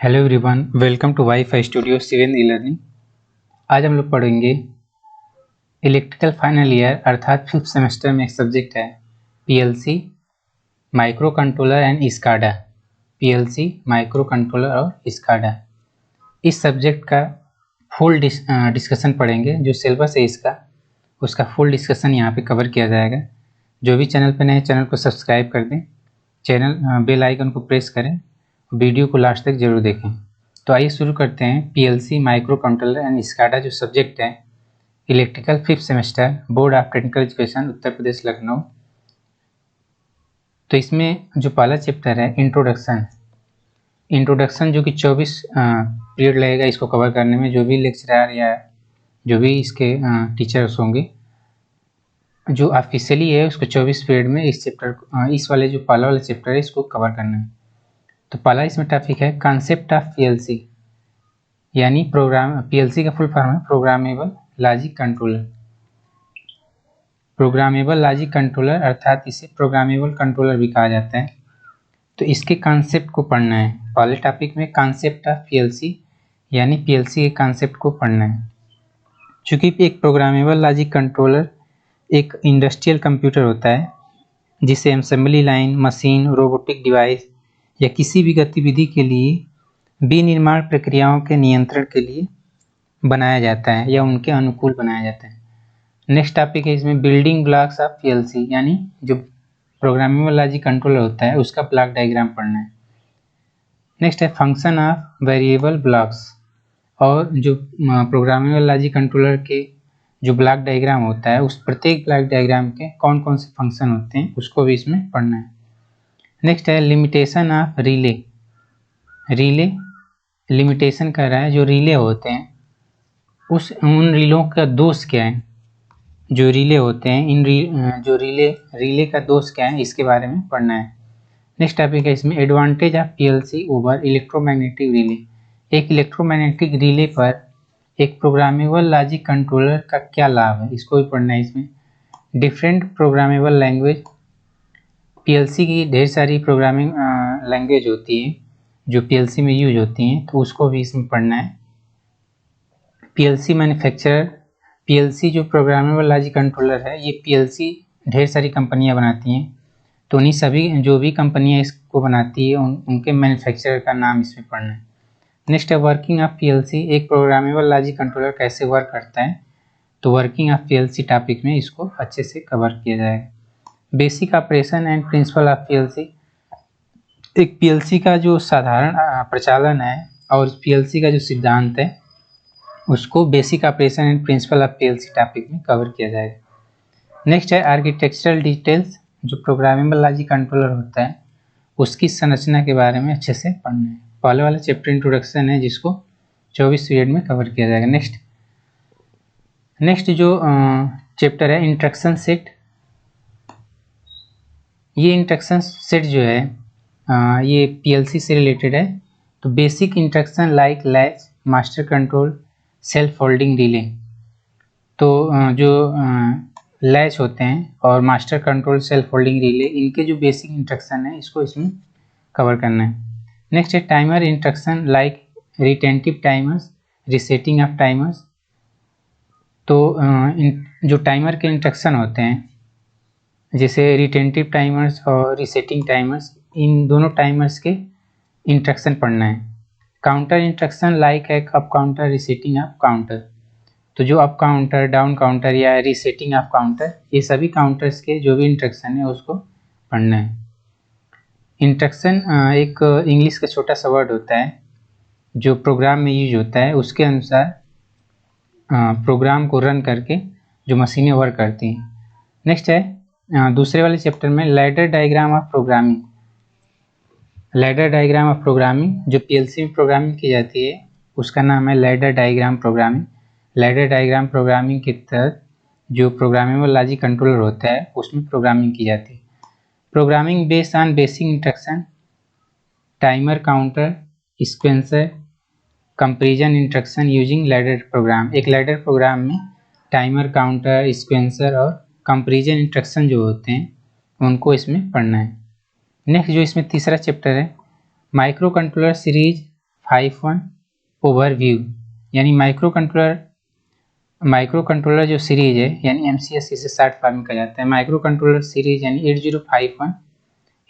Hello everyone, welcome to WiFi studio civil e-learning. आज हम लोग पढ़ेंगे इलेक्ट्रिकल फाइनल ईयर अर्थात फिफ्थ सेमेस्टर में एक सब्जेक्ट है PLC, micro controller and SCADA. PLC, micro controller और स्काडा, इस सब्जेक्ट का फुल डिस्कशन पढ़ेंगे। जो सिलेबस है इसका, उसका फुल डिस्कशन यहाँ पे कवर किया जाएगा। जो भी चैनल पर नए, चैनल को सब्सक्राइब कर दें, चैनल बेल आइकन को प्रेस करें, वीडियो को लास्ट तक जरूर देखें। तो आइए शुरू करते हैं। PLC, micro controller and SCADA जो सब्जेक्ट है electrical fifth semester, board of technical education, Uttar Pradesh, Lucknow. तो इसमें जो पहला चैप्टर है इंट्रोडक्शन जो कि 24 पीरियड लगेगा इसको कवर करने में। जो भी लेक्चरर या जो भी इसके टीचर्स होंगे, जो ऑफिशियली है उसको 24 पीरियड में इस चैप्टर, इस वाले जो पहला वाला चैप्टर है इसको कवर करना है। तो पहला इसमें टॉपिक है कॉन्सेप्ट ऑफ पीएलसी, यानी प्रोग्राम। पीएलसी का फुल फॉर्म है programmable logic controller. Programmable logic controller अर्थात इसे प्रोग्रामेबल कंट्रोलर भी कहा जाता है। तो इसके कॉन्सेप्ट को पढ़ना है। पहले टॉपिक में कॉन्सेप्ट ऑफ पीएलसी, यानी पीएलसी के कॉन्सेप्ट को पढ़ना है। चूँकि एक प्रोग्रामेबल लॉजिक कंट्रोलर एक इंडस्ट्रियल कंप्यूटर होता है जिसे assembly line, machine, robotic device या किसी भी गतिविधि के लिए विनिर्माण प्रक्रियाओं के नियंत्रण के लिए बनाया जाता है या उनके अनुकूल बनाया जाता है। नेक्स्ट टॉपिक है इसमें बिल्डिंग ब्लॉक्स ऑफ पीएलसी, यानी जो प्रोग्रामेबल लॉजिक कंट्रोलर होता है उसका ब्लॉक डायग्राम पढ़ना है। नेक्स्ट है फंक्शन ऑफ वेरिएबल ब्लॉक्स, और जो प्रोग्रामेबल लॉजिक कंट्रोलर के जो ब्लॉक डायग्राम होता है उस प्रत्येक ब्लॉक डायग्राम के कौन कौन से फंक्शन होते हैं उसको भी इसमें पढ़ना है। नेक्स्ट है लिमिटेशन ऑफ रिले। लिमिटेशन कर रहा है जो रिले होते हैं उन रिलों का दोष क्या है। जो रिले होते हैं जो रिले का दोष क्या है इसके बारे में पढ़ना है। नेक्स्ट टॉपिक है इसमें advantage of PLC over electromagnetic relay. एक इलेक्ट्रोमैग्नेटिक रिले पर एक प्रोग्रामेबल लॉजिक कंट्रोलर का क्या लाभ है, इसको भी पढ़ना है इसमें। डिफरेंट प्रोग्रामेबल लैंग्वेज, पीएलसी की ढेर सारी प्रोग्रामिंग लैंग्वेज होती है जो पीएलसी में यूज होती हैं, तो उसको भी इसमें पढ़ना है। पीएलसी मैन्युफैक्चरर, पीएलसी जो प्रोग्रामेबल लॉजिक कंट्रोलर है ये पीएलसी ढेर सारी कंपनियां बनाती हैं, तो उन्हीं सभी जो भी कंपनियां इसको बनाती है उनके मैन्युफैक्चरर का नाम इसमें पढ़ना है। नेक्स्ट है वर्किंग ऑफ पीएलसी, एक प्रोग्रामेबल लॉजिक कंट्रोलर कैसे वर्क करता है, तो वर्किंग ऑफ पीएलसी टॉपिक में इसको अच्छे से कवर किया जाएगा। Basic operation and principle of PLC, एक पीएलसी का जो साधारण प्रचालन है और पीएलसी का जो सिद्धांत है उसको basic operation and principle of PLC topic में कवर किया जाएगा। नेक्स्ट है आर्किटेक्चरल डिटेल्स, जो प्रोग्रामेबल लॉजिक कंट्रोलर होता है उसकी संरचना के बारे में अच्छे से पढ़ना है। पहले वाला चैप्टर इंट्रोडक्शन है जिसको 24 पीरियड में कवर किया जाएगा। नेक्स्ट जो चैप्टर है इंस्ट्रक्शन सेट। ये इंस्ट्रक्शन सेट जो है ये पीएलसी से रिलेटेड है। तो basic instruction like latch, master control, self holding relay. तो जो लैच होते हैं और master control, self holding relay, इनके जो बेसिक इंस्ट्रक्शन है इसको इसमें कवर करना है। नेक्स्ट है timer instruction like retentive timers, resetting of timers. तो जो टाइमर के इंस्ट्रक्शन होते हैं जैसे रिटेंटिव टाइमर्स और रिसेटिंग टाइमर्स, इन दोनों टाइमर्स के इंस्ट्रक्शन पढ़ना है। काउंटर इंस्ट्रक्शन लाइक है up counter, resetting of counter. तो जो अप काउंटर, डाउन काउंटर या रिसेटिंग ऑफ काउंटर, ये सभी काउंटर्स के जो भी इंस्ट्रक्शन है उसको पढ़ना है। इंस्ट्रक्शन एक इंग्लिश का छोटा सा वर्ड होता है जो प्रोग्राम में यूज होता है, उसके अनुसार प्रोग्राम को रन करके जो मशीनें वर्क करती हैं। नेक्स्ट है दूसरे वाले चैप्टर में ladder diagram of programming. Ladder diagram of programming, जो पीएलसी में प्रोग्रामिंग की जाती है उसका नाम है ladder diagram programming. Ladder diagram programming के तहत जो प्रोग्रामेबल लॉजिक कंट्रोलर होता है उसमें प्रोग्रामिंग की जाती है। Programming based on basic instruction, timer, counter, sequencer, comparison instruction using ladder program. एक लैडर प्रोग्राम में टाइमर, काउंटर, सीक्वेंसर और कंपैरिजन इंस्ट्रक्शन जो होते हैं उनको इसमें पढ़ना है। नेक्स्ट जो इसमें तीसरा चैप्टर है माइक्रो कंट्रोलर सीरीज 8051 ओवरव्यू, यानी माइक्रो कंट्रोलर जो सीरीज है यानी MCS इसे शॉर्ट फॉर्म में कहा जाता है। माइक्रो कंट्रोलर सीरीज यानी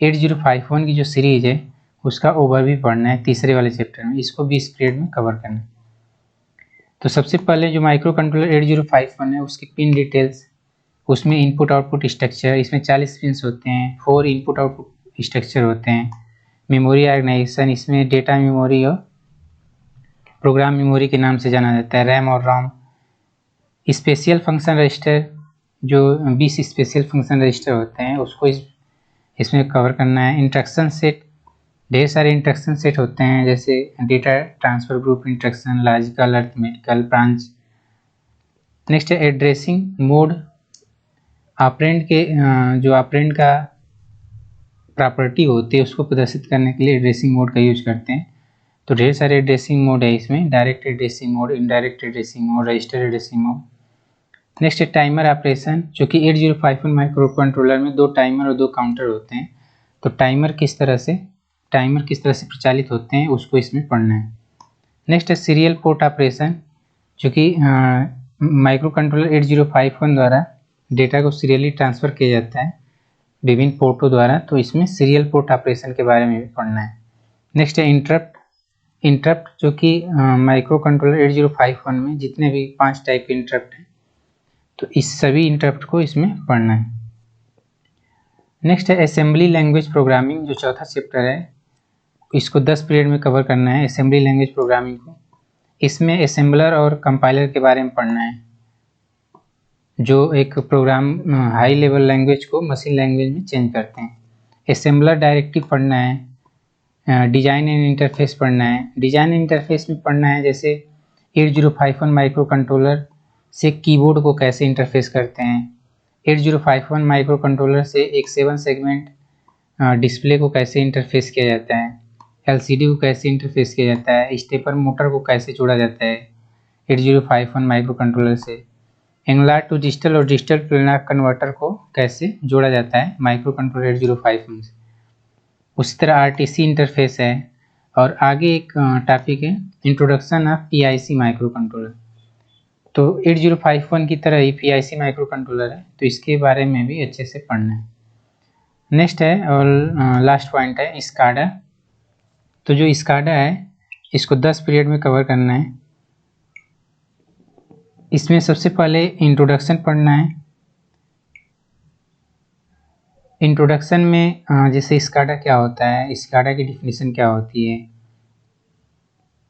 8051 की जो सीरीज है उसका ओवरव्यू पढ़ना है तीसरे वाले चैप्टर में, इसको 20 पीरियड में कवर करना है। तो सबसे पहले जो माइक्रो कंट्रोलर 8051 है उसकी पिन डिटेल्स, उसमें इनपुट आउटपुट स्ट्रक्चर, इसमें 40 पिन्स होते हैं, 4 इनपुट आउटपुट स्ट्रक्चर होते हैं। मेमोरी ऑर्गेनाइजेशन, इसमें डेटा मेमोरी और प्रोग्राम मेमोरी के नाम से जाना जाता है, रैम और रोम। स्पेशल फंक्शन रजिस्टर, जो 20 स्पेशल फंक्शन रजिस्टर होते हैं उसको इसमें कवर करना है। इंस्ट्रक्शन सेट, ढेर सारे इंस्ट्रक्शन सेट होते हैं जैसे data transfer, group instruction, logical, arithmetical, branch. Next है एड्रेसिंग मोड, ऑपरेंड के जो ऑपरेंड का प्रॉपर्टी होती है उसको प्रदर्शित करने के लिए एड्रेसिंग मोड का यूज करते हैं। तो ढेर सारे एड्रेसिंग मोड है इसमें, direct addressing mode, indirect addressing mode, register addressing mode. Next है टाइमर ऑपरेशन, जो कि 8051 माइक्रो कंट्रोलर में 2 टाइमर और 2 काउंटर होते हैं। तो टाइमर किस तरह से प्रचालित होते हैं उसको इसमें पढ़ना है। नेक्स्ट है सीरियल पोर्ट ऑपरेशन, जो कि माइक्रो कंट्रोलर 8051 द्वारा डेटा को सीरियली ट्रांसफ़र किया जाता है विभिन्न पोर्टों द्वारा, तो इसमें सीरियल पोर्ट ऑपरेशन के बारे में भी पढ़ना है। नेक्स्ट है इंटरप्ट, जो कि माइक्रो कंट्रोलर 8051 में जितने भी 5 टाइप के इंटरप्ट हैं तो इस सभी इंटरप्ट को इसमें पढ़ना है। नेक्स्ट है असेंबली लैंग्वेज प्रोग्रामिंग, जो चौथा चैप्टर है, इसको 10 पीरियड में कवर करना है असेंबली लैंग्वेज प्रोग्रामिंग को। इसमें असेंबलर और कंपाइलर के बारे में पढ़ना है, जो एक प्रोग्राम हाई लेवल लैंग्वेज को मशीन लैंग्वेज में चेंज करते हैं। असेंबलर डायरेक्टिव पढ़ना है, डिजाइन एंड इंटरफेस पढ़ना है। डिजाइन एंड इंटरफेस में पढ़ना है जैसे 8051 माइक्रो कंट्रोलर से कीबोर्ड को कैसे इंटरफेस करते हैं, 8051 माइक्रो कंट्रोलर से एक 7 सेगमेंट डिस्प्ले को कैसे इंटरफेस किया जाता है, LCD को कैसे इंटरफेस किया जाता है, स्टेपर मोटर को कैसे जोड़ा जाता है 8051 माइक्रो कंट्रोलर से, एनालॉग टू डिजिटल और डिजिटल टू एनालॉग कन्वर्टर को कैसे जोड़ा जाता है माइक्रो कंट्रोलर 8051 से। उसी तरह RTC इंटरफेस है। और आगे एक टॉपिक है introduction of PIC micro controller. तो 8051 की तरह ही PIC माइक्रो कंट्रोलर है, तो इसके बारे में भी अच्छे से पढ़ना है। नेक्स्ट है और लास्ट पॉइंट है स्काडा। तो जो स्काडा है इसको 10 पीरियड में कवर करना है। इसमें सबसे पहले इंट्रोडक्शन पढ़ना है। इंट्रोडक्शन में जैसे स्काडा क्या होता है, स्काडा की डिफिनीशन क्या होती है,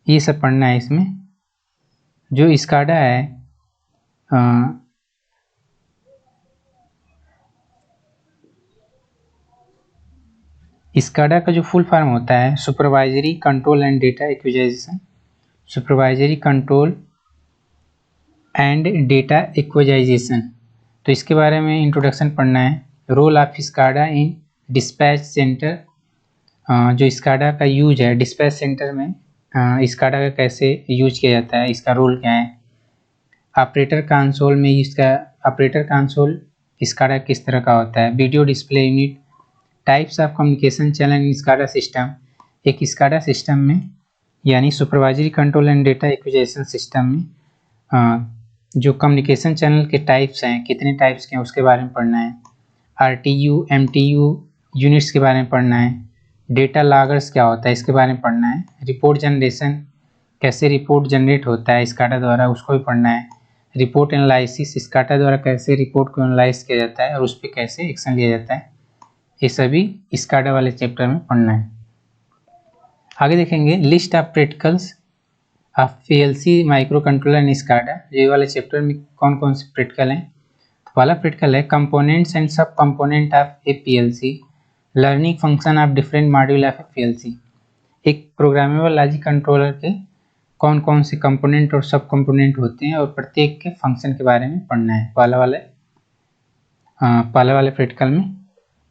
ये सब पढ़ना है इसमें। जो स्काडा है स्काडा का जो फुल फॉर्म होता है supervisory control and data acquisition, supervisory control and data acquisition. तो इसके बारे में इंट्रोडक्शन पढ़ना है। Role of SCADA in dispatch centre, जो स्काडा का यूज है डिस्पैच सेंटर में स्काडा का कैसे यूज किया जाता है, इसका रोल क्या है। ऑपरेटर कंसोल में इसका ऑपरेटर कंसोल स्काडा किस तरह का होता है। Video display unit, types of communication channel in SCADA system. एक स्काडा सिस्टम में यानी supervisory control and data acquisition system में जो कम्युनिकेशन चैनल के टाइप्स हैं, कितने टाइप्स के हैं उसके बारे में पढ़ना है। RTU MTU यूनिट्स के बारे में पढ़ना है। डेटा लॉगर्स क्या होता है इसके बारे में पढ़ना है। रिपोर्ट जनरेशन, कैसे रिपोर्ट जनरेट होता है स्काडा द्वारा, उसको भी पढ़ना है। रिपोर्ट एनालिसिस, स्काडा द्वारा कैसे रिपोर्ट को एनालाइज किया जाता है और उस पर कैसे एक्शन लिया जाता है, ये सभी स्काडा वाले चैप्टर में पढ़ना है। आगे देखेंगे list of practicals of PLC micro controller and SCADA. ये वाले चैप्टर में कौन कौन से प्रैक्टिकल हैं। तो पहला प्रैक्टिकल है कंपोनेंट्स एंड सब component of A PLC, learning function of different module of A PLC। एक प्रोग्रामेबल लॉजिक कंट्रोलर के कौन कौन से कंपोनेंट और सब कंपोनेंट होते हैं और प्रत्येक के फंक्शन के बारे में पढ़ना है। पहले वाले प्रैक्टिकल में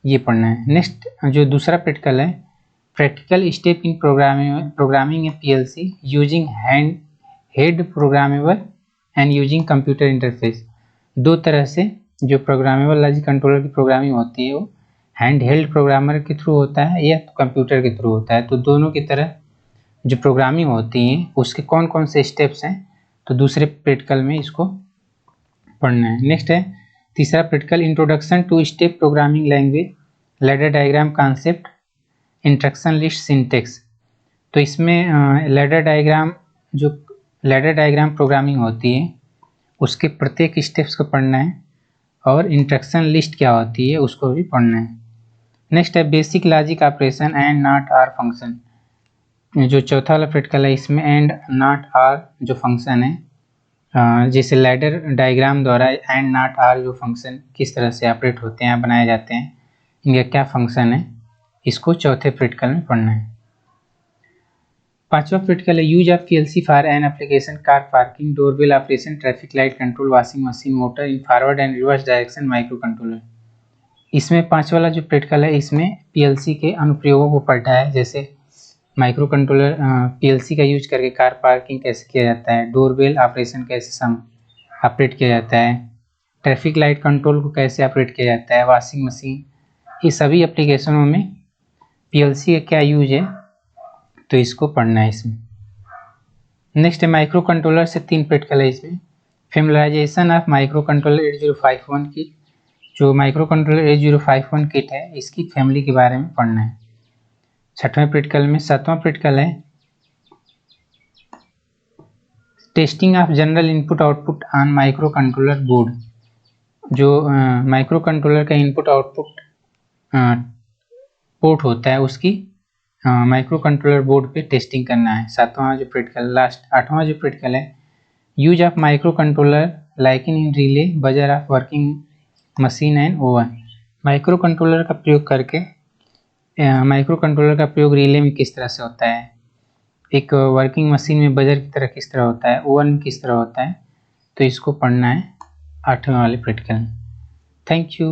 ये पढ़ना है। नेक्स्ट जो दूसरा प्रैक्टिकल है practical step in programming A PLC using head programmable and using computer interface. दो तरह से जो प्रोग्रामेबल लॉजिक कंट्रोलर की प्रोग्रामिंग होती है वो हैंड हेल्ड प्रोग्रामर के थ्रू होता है या तो कंप्यूटर के थ्रू होता है। तो दोनों की तरह जो प्रोग्रामिंग होती है उसके कौन कौन से स्टेप्स हैं, तो दूसरे प्रैक्टिकल में इसको पढ़ना है। नेक्स्ट है तीसरा practical, introduction to step programming language, ladder diagram concept, instruction list, syntax. तो इसमें लैडर डायग्राम प्रोग्रामिंग होती है उसके प्रत्येक स्टेप्स को पढ़ना है, और इंस्ट्रक्शन लिस्ट क्या होती है उसको भी पढ़ना है। नेक्स्ट है basic logic operation and not or function. जो चौथा वाला प्रैक्टिकल है इसमें एंड नॉट आर जो फंक्शन है, जैसे लैडर डायग्राम द्वारा एंड नॉट आर जो फंक्शन किस तरह से ऑपरेट होते हैं, बनाए जाते हैं, इनका क्या फंक्शन है, इसको चौथे प्रैक्टिकल में पढ़ना है। पांचवा प्रैक्टिकल है use of PLC for an application, car parking, doorbell operation, traffic light control, washing machine, motor in forward and reverse direction, micro controller. इसमें पांचवा वाला जो प्रैक्टिकल है इसमें पीएलसी के अनुप्रयोगों को पढ़ा है, जैसे माइक्रो कंट्रोलर पीएलसी का यूज करके कार पार्किंग कैसे किया जाता है, डोरबेल ऑपरेशन कैसे ऑपरेट किया जाता है, ट्रैफिक लाइट कंट्रोल को कैसे ऑपरेट किया जाता है, वॉशिंग मशीन, ये सभी एप्लीकेशनों में पीएलसी का क्या यूज है, तो इसको पढ़ना है इसमें। नेक्स्ट है माइक्रो कंट्रोलर से 3 प्रैक्टिकल है इसमें। फैमिलाइजेशन ऑफ माइक्रो कंट्रोलर 8051 की, जो माइक्रो कंट्रोलर 8051 किट है इसकी फैमिली के बारे में पढ़ना है। छठवें प्रैक्टिकल में सातवां प्रैक्टिकल है testing of general input output on micro controller board. जो माइक्रो कंट्रोलर का इनपुट आउटपुट पोर्ट होता है उसकी माइक्रो कंट्रोलर बोर्ड पे टेस्टिंग करना है। सातवां जो प्रैक्टिकल, लास्ट आठवां जो प्रैक्टिकल है use of micro controller like in relay, buzzer of working machine and oven. Micro controller का प्रयोग करके माइक्रो कंट्रोलर का प्रयोग रिले में किस तरह से होता है, एक वर्किंग मशीन में बजर की तरह किस तरह होता है, ओवन में किस तरह होता है, तो इसको पढ़ना है 8वें वाले प्रैक्टिकल। Thank you.